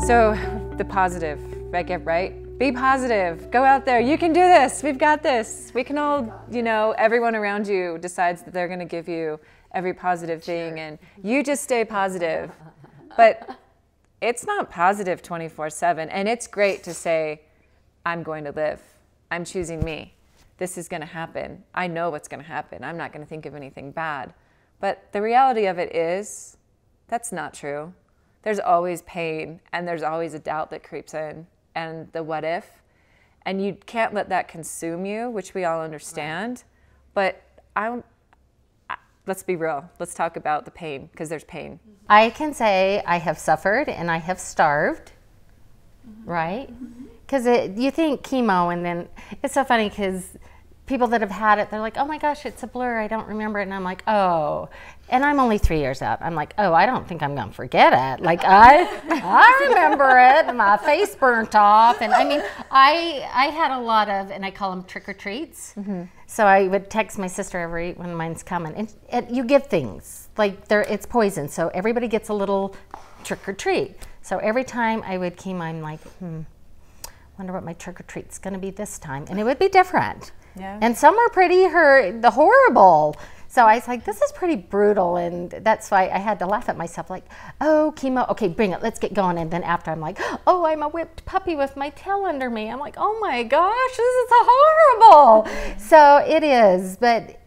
So the positive, right? Be positive, go out there, you can do this, we've got this. We can all, you know, everyone around you decides that they're gonna give you every positive thing and you just stay positive. But it's not positive 24/7, and it's great to say, I'm going to live, I'm choosing me. This is gonna happen. I know what's gonna happen. I'm not gonna think of anything bad. But the reality of it is, that's not true. There's always pain, and there's always a doubt that creeps in, and the what if. And you can't let that consume you, which we all understand. But let's be real. Let's talk about the pain, because there's pain. I can say I have suffered and I have starved, right? Because you think chemo, and then it's so funny because people that have had it, they're like, oh my gosh, it's a blur, I don't remember it. And I'm like, oh. And I'm only 3 years out. I'm like, oh, I don't think I'm going to forget it. Like, I remember it, and my face burnt off. And I mean, I had a lot of, and I call them trick-or-treats. So I would text my sister when mine's coming. And you give things, like it's poison. So everybody gets a little trick-or-treat. So every time I would chemo, I'm like, wonder what my trick-or-treat's going to be this time. And it would be different. Yeah. And some are pretty horrible. So I was like, this is pretty brutal. And that's why I had to laugh at myself, like, oh, chemo, okay, bring it, let's get going. And then after I'm like, oh, I'm a whipped puppy with my tail under me. I'm like, oh my gosh, this is horrible. So it is, but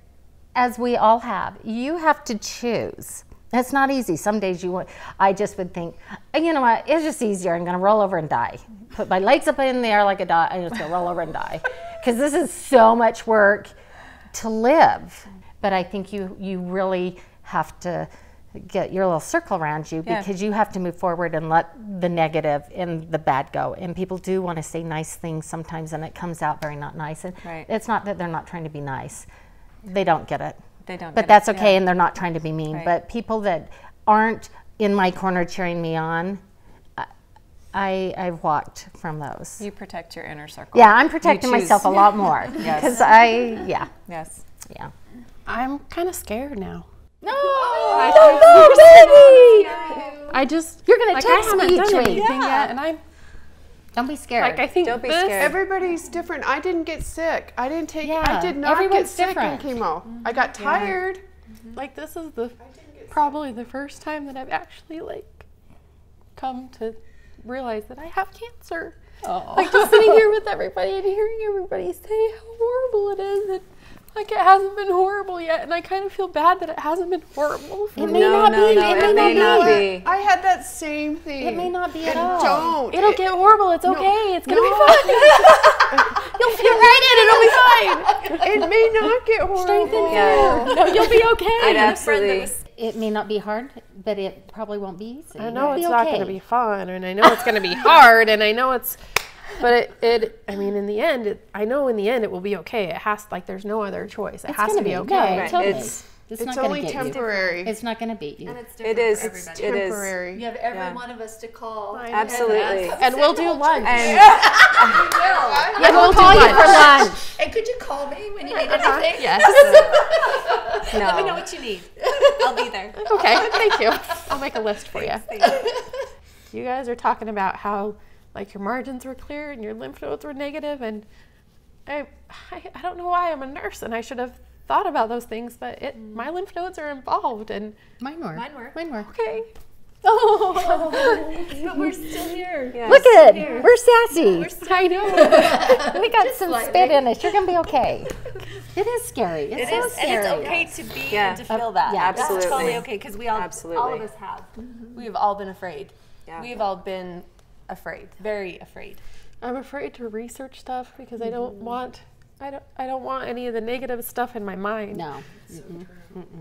as we all have, you have to choose. It's not easy. Some days I just would think, you know what, it's just easier. I'm gonna roll over and die. Put my legs up in the air like a dog, I'm just gonna roll over and die. Because this is so much work to live. But I think you really have to get your little circle around you, because you have to move forward and let the negative and the bad go. And people do want to say nice things sometimes, and it comes out very not nice. And it's not that they're not trying to be nice. They don't get it. They don't. But that's okay, and they're not trying to be mean. Right. But people that aren't in my corner cheering me on, I've walked from those. You protect your inner circle. Yeah, I'm protecting myself a lot more. Because Yes. Yeah. I'm kind of scared now. No, I just, you're gonna text I haven't me done each week. anything yet, and don't be scared. Like, I think don't be scared. Everybody's different. I didn't get sick. I did not get sick in chemo. I got tired. Like, this is probably the first time that I've actually like come to realize that I have cancer. Like, just sitting here with everybody and hearing everybody say how horrible it is, and like, it hasn't been horrible yet, and I kind of feel bad that it hasn't been horrible. It may not be. I had that same thing. It may not be at all. It'll get horrible. It's okay. It's gonna be fine. You'll fit right in. It'll be fine. It may not get horrible. No, you'll be okay. Absolutely. It may not be hard, but it probably won't be easy. I know it's not going to be fun, and I know it's going to be hard, and I know it's. But I mean, in the end, I know in the end it will be okay. It has, like, there's no other choice. It has to be okay. No, totally. It's not only get temporary. It's not going to beat you. And it's It is. For everybody. It is. Temporary. You have every one of us to call. Absolutely. And we'll do lunch. And And we'll call you for lunch. And could you call me when you need anything? Yes. Let me know what you need. I'll be there. Okay, thank you. I'll make a list for you. You guys are talking about how, like, your margins were clear and your lymph nodes were negative, and I don't know why I'm a nurse and I should have thought about those things, but my lymph nodes are involved, and Mine were. okay. But we're still here. Yes. Look at it. We're sassy. I know. We got some spit in us. You're going to be okay. It is scary. It's so scary. And it's okay to be and to feel that. Yeah, That's absolutely. totally okay, because we all of us have. We've all been afraid. Yeah. We've all been afraid, very afraid. I'm afraid to research stuff because I don't want any of the negative stuff in my mind. No.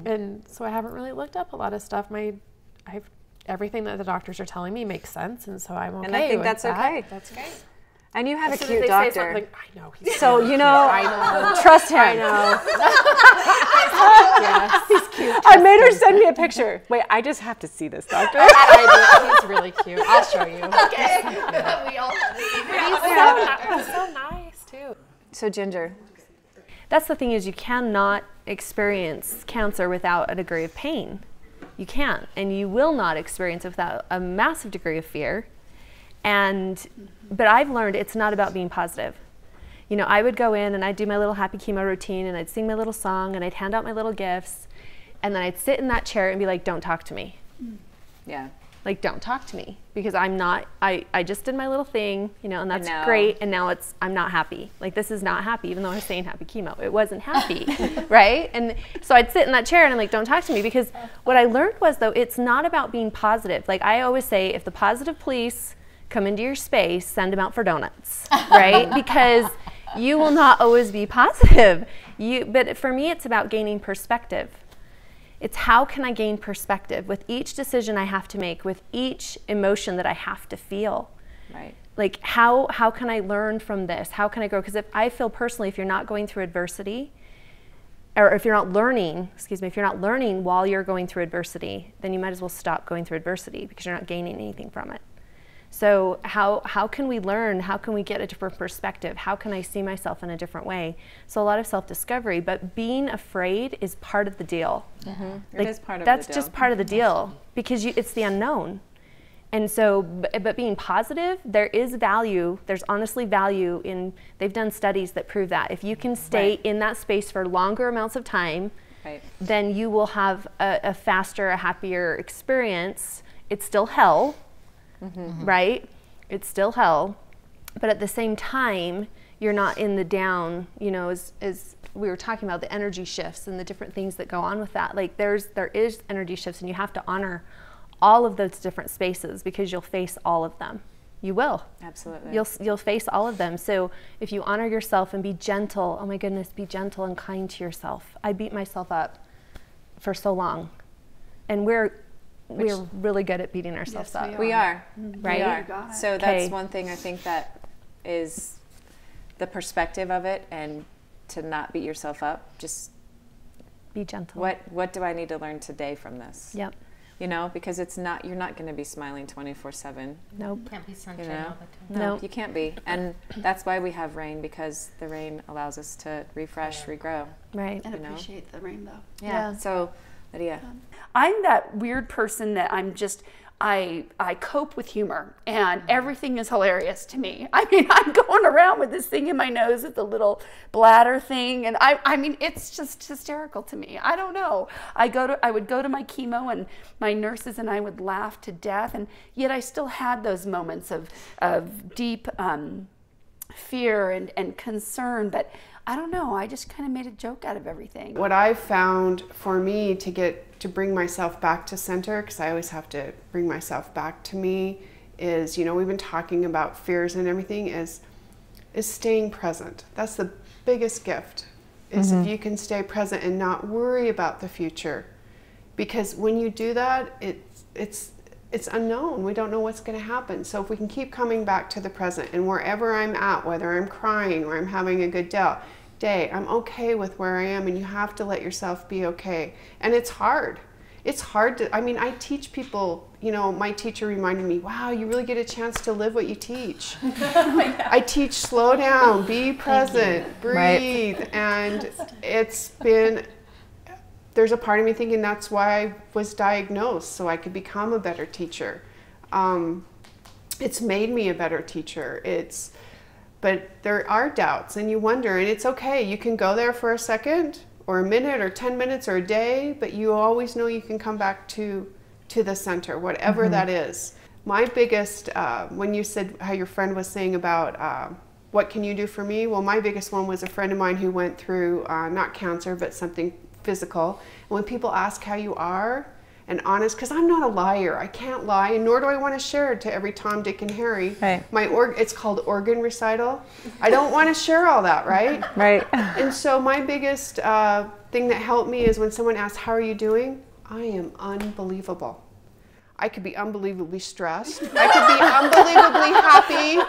And so I haven't really looked up a lot of stuff. Everything that the doctors are telling me makes sense, and so I'm okay. And I think with that's that. okay. That's great. And you have As a soon as cute they say doctor. something, I know. So, you know, I know. trust him. I know. Yes. He's cute. I made her send me a picture. Wait, I just have to see this doctor. He's really cute. I'll show you. Okay. We all He's so nice too. So, Ginger. That's the thing, is you cannot experience cancer without a degree of pain. You can't, and you will not experience it without a massive degree of fear. But I've learned it's not about being positive. You know, I would go in and I'd do my little happy chemo routine and I'd sing my little song and I'd hand out my little gifts and then I'd sit in that chair and be like, don't talk to me. Yeah. Like, don't talk to me because I'm not, I just did my little thing, you know, and that's great. And now I'm not happy. Like, this is not happy, even though I was saying happy chemo. It wasn't happy, right? And so I'd sit in that chair and I'm like, don't talk to me, because what I learned was, though, it's not about being positive. Like, I always say, if the positive police come into your space, send them out for donuts, right? Because you will not always be positive. But for me, it's about gaining perspective. It's how can I gain perspective with each decision I have to make, with each emotion that I have to feel. Right. Like, how can I learn from this? How can I grow? Because if I feel personally, if you're not going through adversity, or if you're not learning, if you're not learning while you're going through adversity, then you might as well stop going through adversity because you're not gaining anything from it. So how can we learn? How can we get a different perspective? How can I see myself in a different way? So a lot of self-discovery, but being afraid is part of the deal. Mm-hmm. It is part of that's the deal. just part of the deal, because it's the unknown. And so, but being positive, there is value. There's honestly value in, they've done studies that prove that. If you can stay in that space for longer amounts of time, then you will have a faster, a happier experience. It's still hell. Mm-hmm. Right? It's still hell. But at the same time, you're not in the down, you know, as we were talking about the energy shifts and the different things that go on with that. Like there is energy shifts, and you have to honor all of those different spaces, because you'll face all of them. You will. Absolutely. You'll face all of them. So if you honor yourself and be gentle, oh my goodness, be gentle and kind to yourself. I beat myself up for so long. And we're really good at beating ourselves up. We are. Right? We are. So that's one thing I think that is the perspective of it, and to not beat yourself up. Just be gentle. What do I need to learn today from this? Yep. You know, because you're not going to be smiling 24/7. Nope. Can't be sunshine you know? all the time. No, Nope. you can't be. And that's why we have rain, because the rain allows us to refresh, regrow. Right. And appreciate the rainbow. Yeah. So, Lydia. I'm that weird person that I cope with humor, and everything is hilarious to me. I mean, I'm going around with this thing in my nose with the little bladder thing, and I mean, it's just hysterical to me. I don't know. I would go to my chemo, and my nurses and I would laugh to death, and yet I still had those moments of deep fear and concern, but I don't know, I just kind of made a joke out of everything. What I've found for me to bring myself back to center, because I always have to bring myself back to me, is, you know, we've been talking about fears and everything, is staying present. That's the biggest gift, is if you can stay present and not worry about the future. Because when you do that, it's unknown. We don't know what's going to happen. So if we can keep coming back to the present, and wherever I'm at, whether I'm crying or I'm having a good day, I'm okay with where I am, and you have to let yourself be okay. And it's hard. It's hard to, I mean, I teach people, you know, my teacher reminded me, wow, you really get a chance to live what you teach. I teach slow down, be present, breathe. And it's been, there's a part of me thinking that's why I was diagnosed, so I could become a better teacher. It's made me a better teacher. But there are doubts, and you wonder, and it's okay. You can go there for a second or a minute or 10 minutes or a day, but you always know you can come back to the center, whatever that is. My biggest, when you said how your friend was saying about what can you do for me? Well, my biggest one was a friend of mine who went through not cancer, but something physical. And when people ask how you are, and honest, because I'm not a liar. I can't lie, and nor do I want to share it to every Tom, Dick, and Harry. Right. It's called organ recital. I don't want to share all that, right? Right. And so my biggest thing that helped me is when someone asks, how are you doing? I am unbelievable. I could be unbelievably stressed. I could be unbelievably happy.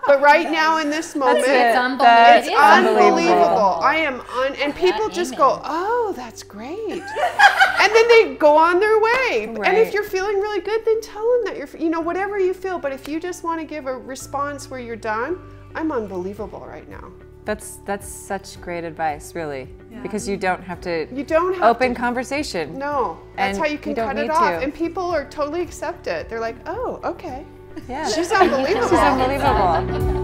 But right now in this moment, it's unbelievable. I am and people just go, oh, that's great. And then they go on their way. Right. And if you're feeling really good, then tell them that you're, you know, whatever you feel. But if you just want to give a response where you're done, I'm unbelievable right now. That's such great advice, really, because you don't have to open conversation. No, that's And how you can you don't cut it need off. to. And people are totally accept it. They're like, oh, okay. Yeah. She's unbelievable. She's unbelievable.